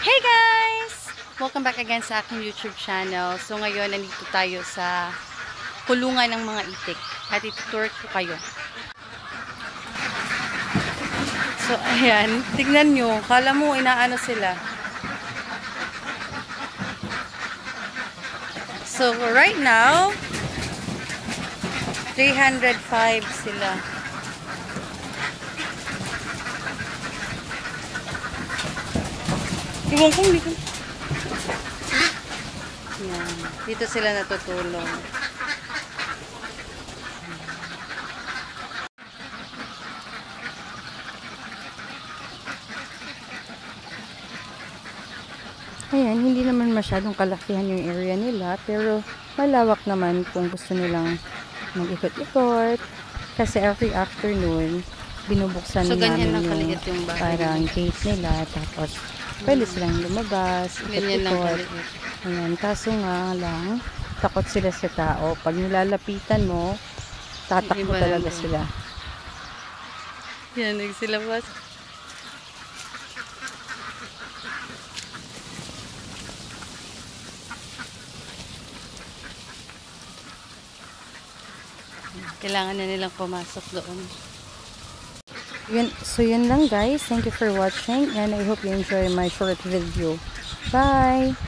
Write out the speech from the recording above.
Hey guys! Welcome back again sa aking YouTube channel. So ngayon, nandito tayo sa kulungan ng mga itik. At itutour ko kayo. So ayan, tignan nyo. Kala mo inaano sila. So right now, 305 sila. Iwan ko, hindi ko. Yan. Dito sila natutulong. Ayan, hindi naman masyadong kalakihan yung area nila, pero malawak naman kung gusto nilang mag-ikot-ikot. Kasi every afternoon, binubuksan namin yung parang gate nila, tapos pwede silang lumabas, ikot-ikot. Ayan, kaso nga lang, takot sila sa tao. Pag nilalapitan mo, tatakbo talaga sila. Yan, nagsilabas. Kailangan na nilang pumasok doon. So yun lang guys. Thank you for watching and I hope you enjoy my short video. Bye!